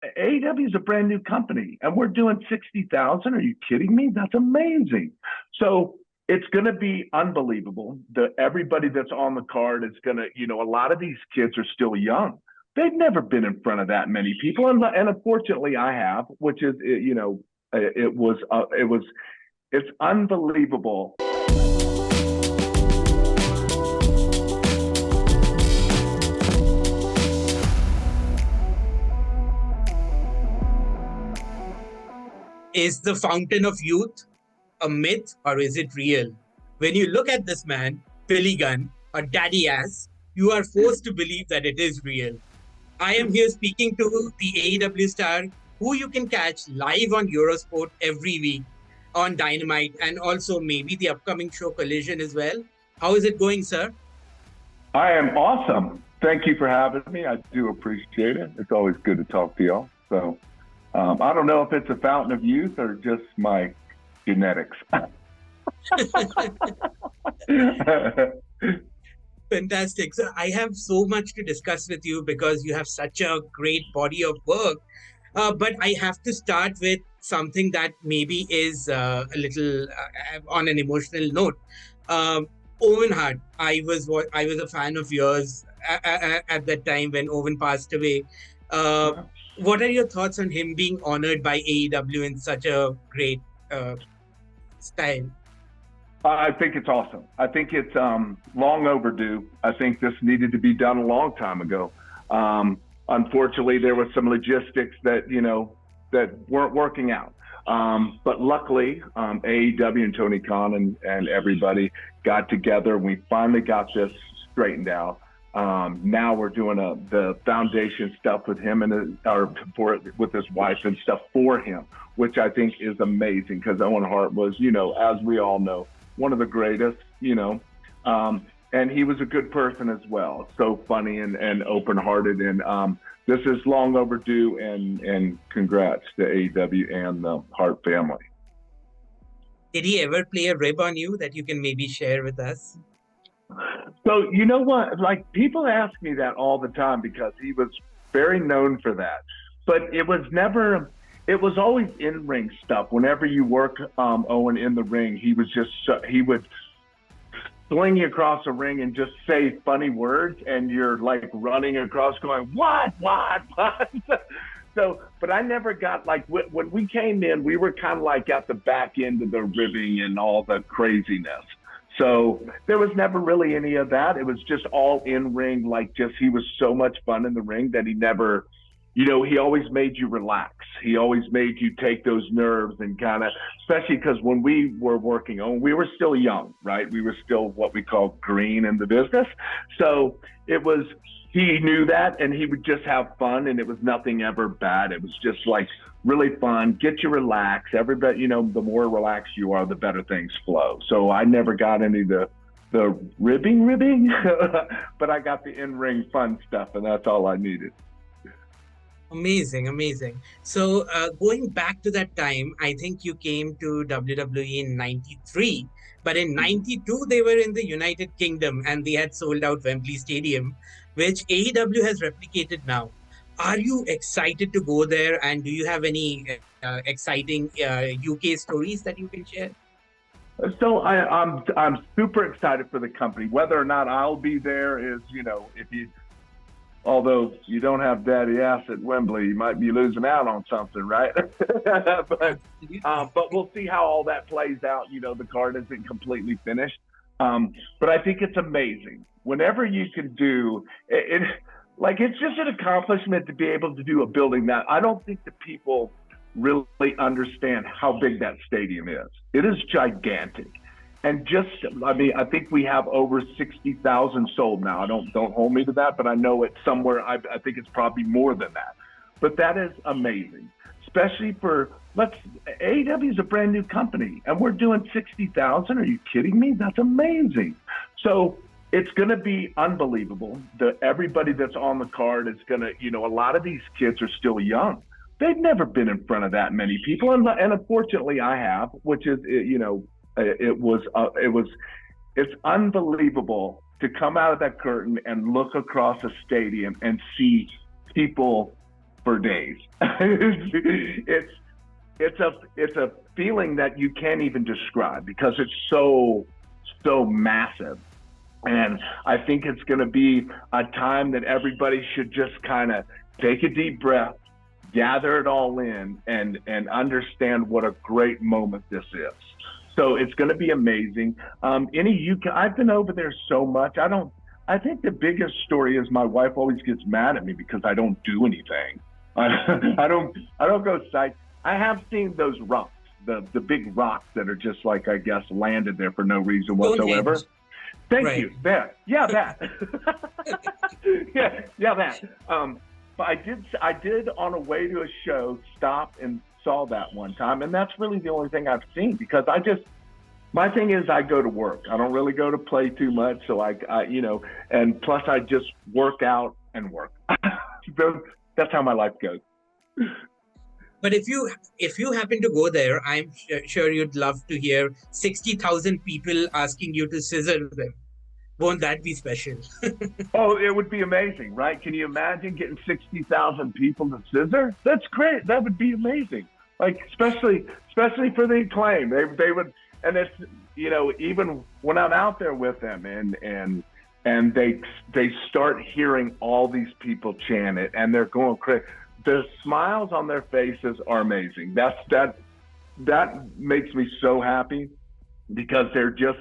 AEW is a brand new company, and we're doing 60,000. Are you kidding me? That's amazing. So it's going to be unbelievable. Everybody that's on the card is going to, a lot of these kids are still young. They've never been in front of that many people, and unfortunately, I have, which is, it's unbelievable. Is the fountain of youth a myth or is it real? When you look at this man, Billy Gunn, or Daddy Ass, you are forced to believe that it is real. I am here speaking to the AEW star who you can catch live on Eurosport every week on Dynamite and also maybe the upcoming show Collision as well. How is it going, sir? I am awesome. Thank you for having me. I do appreciate it. It's always good to talk to y'all. So I don't know if it's a fountain of youth or just my genetics. Fantastic. So I have so much to discuss with you because you have such a great body of work. But I have to start with something that maybe is a little on an emotional note. Owen Hart, I was a fan of yours at that time when Owen passed away. What are your thoughts on him being honored by AEW in such a great style? I think it's awesome. I think it's long overdue. I think this needed to be done a long time ago. Unfortunately, there was some logistics that weren't working out. But luckily, AEW and Tony Khan and everybody got together. We finally got this straightened out. Now we're doing the foundation stuff with him with his wife and stuff for him, which I think is amazing because Owen Hart was, as we all know, one of the greatest, and he was a good person as well. So funny and open-hearted, and this is long overdue. And congrats to AEW and the Hart family. Did he ever play a rib on you that you can maybe share with us? So you know what? Like, people ask me that all the time because he was very known for that. But it was always in-ring stuff. Whenever you work Owen in the ring, he would sling you across the ring and just say funny words, and you're like running across going, what? So, but I never got, like, when we came in, we were kind of like at the back end of the ribbing and all the craziness. So there was never really any of that. It was just all in ring, he was so much fun in the ring that he never, he always made you relax. He always made you take those nerves and kind of, especially because when we were working on, we were still young, right? We were still what we call green in the business. So he knew that, and he would just have fun, and it was nothing ever bad. It was just like really fun, get you relaxed. Everybody, the more relaxed you are, the better things flow. So I never got any of the ribbing, but I got the in-ring fun stuff, and that's all I needed. Amazing. So going back to that time, I think you came to WWE in 93, but in 92, they were in the United Kingdom and they had sold out Wembley Stadium, which AEW has replicated now. Are you excited to go there, and do you have any exciting UK stories that you can share? So I'm super excited for the company. Whether or not I'll be there is, although you don't have Daddy Ass at Wembley, you might be losing out on something, right? But we'll see how all that plays out. The card isn't completely finished. But I think it's amazing. Whenever you can do it, it's just an accomplishment to be able to do a building that I don't think the people really understand how big that stadium is. It is gigantic. And I think we have over 60,000 sold now. Don't hold me to that, but I know it's somewhere. I think it's probably more than that. But that is amazing, especially AEW is a brand new company, and we're doing 60,000. Are you kidding me? That's amazing. So it's going to be unbelievable. Everybody that's on the card is going to, a lot of these kids are still young. They've never been in front of that many people, and unfortunately, I have, which is, it's unbelievable to come out of that curtain and look across a stadium and see people for days. It's a feeling that you can't even describe because it's so massive. And I think it's going to be a time that everybody should just kind of take a deep breath, gather it all in, and understand what a great moment this is. So it's going to be amazing. I've been over there so much. I think the biggest story is my wife always gets mad at me because I don't do anything. I don't go sight. I have seen those rocks, the big rocks that are just like, I guess, landed there for no reason whatsoever. Thank you. That. Yeah, that. yeah, that. But I did on a way to a show stop and saw that one time, and that's really the only thing I've seen because my thing is I go to work. I don't really go to play too much, so I and plus I just work out and work. That's how my life goes. But if you happen to go there, I'm sure you'd love to hear 60,000 people asking you to scissor them. Won't that be special? Oh, it would be amazing, right? Can you imagine getting 60,000 people to scissor? That's great. That would be amazing. Like, especially for the Acclaim. They would, and it's, even when I'm out there with them and they start hearing all these people chant it and they're going crazy. The smiles on their faces are amazing. That makes me so happy because they're just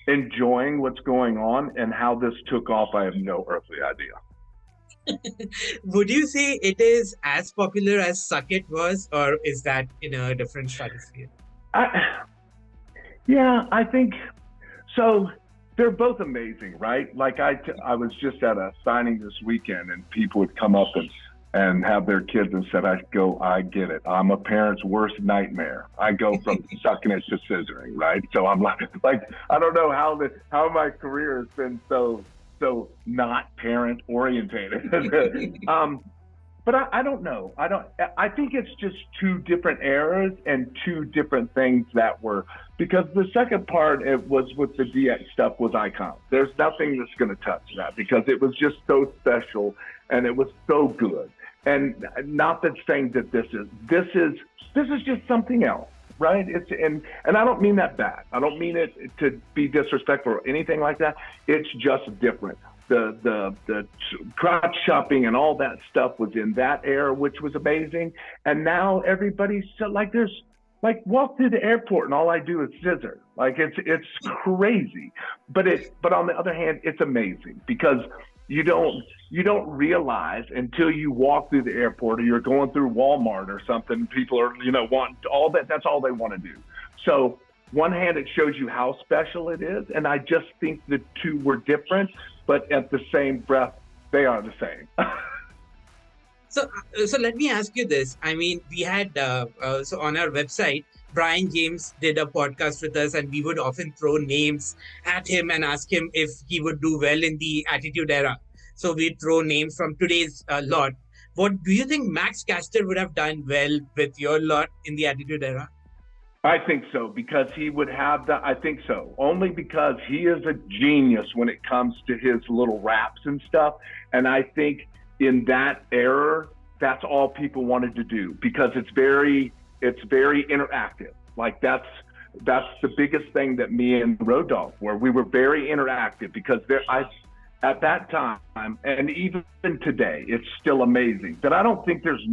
enjoying what's going on, and how this took off, I have no earthly idea. Would you say it is as popular as Suck It was, or is that in a different stratosphere? Yeah, I think so. They're both amazing, right? Like I was just at a signing this weekend, and people would come up and have their kids and said, I get it. I'm a parent's worst nightmare. I go from sucking it to scissoring, right? So I'm like I don't know how my career has been so not parent orientated. But I don't know. I think it's just two different eras and two different things that were, because the second part, it was with the DX stuff, was iconic. There's nothing that's going to touch that because it was just so special and it was so good. And not that saying that this is just something else, right? And I don't mean that bad. I don't mean it to be disrespectful or anything like that. It's just different. The crotch shopping and all that stuff was in that era, which was amazing. And now everybody's walk through the airport and all I do is scissor. Like it's crazy. But on the other hand, it's amazing because you don't realize until you walk through the airport or you're going through Walmart or something, people are, want all that. That's all they want to do. So one hand, it shows you how special it is. And I just think the two were different, but at the same breath, they are the same. So let me ask you this. I mean, we had, so on our website, Brian James did a podcast with us, and we would often throw names at him and ask him if he would do well in the Attitude Era. So we'd throw names from today's lot. What do you think Max Caster would have done well with your lot in the Attitude Era? I think so, because he would have I think so, only because he is a genius when it comes to his little raps and stuff. And I think in that era, that's all people wanted to do because it's very interactive. Like that's the biggest thing that me and Road Dogg were. We were very interactive because at that time, and even today, it's still amazing that I don't think there's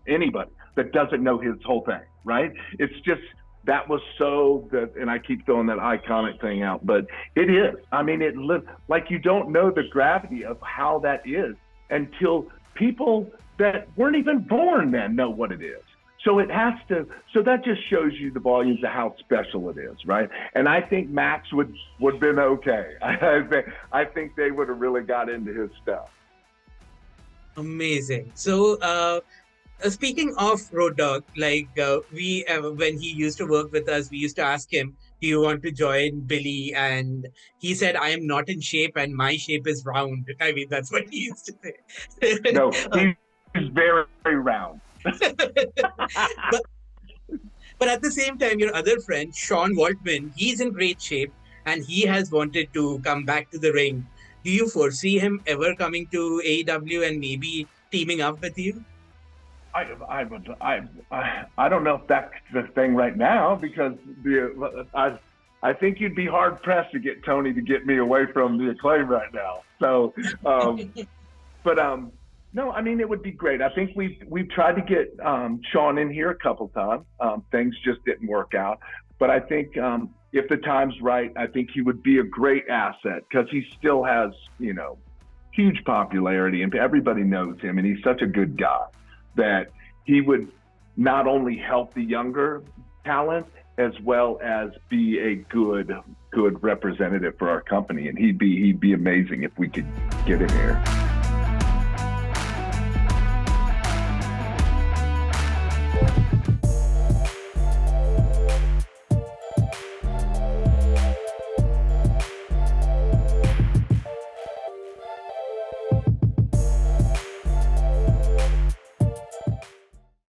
anybody that doesn't know his whole thing, right? It's just, that was so good, and I keep throwing that iconic thing out, but it is. I mean, like you don't know the gravity of how that is until people that weren't even born then know what it is. So that just shows you the volumes of how special it is, right? And I think Max would have been okay. I think they would have really got into his stuff. Amazing. So, speaking of Road Dogg, like when he used to work with us, we used to ask him, do you want to join Billy? And he said, I am not in shape and my shape is round. I mean, that's what he used to say. No, he's very, very round. but at the same time, your other friend, Sean Waltman, he's in great shape and he has wanted to come back to the ring. Do you foresee him ever coming to AEW and maybe teaming up with you? I don't know if that's the thing right now, because I think you'd be hard pressed to get Tony to get me away from the Acclaim right now. So, no, I mean, it would be great. I think we've tried to get Sean in here a couple times. Things just didn't work out. But I think if the time's right, I think he would be a great asset, because he still has, huge popularity and everybody knows him, and he's such a good guy that he would not only help the younger talent as well as be a good representative for our company. And he'd be amazing if we could get him here.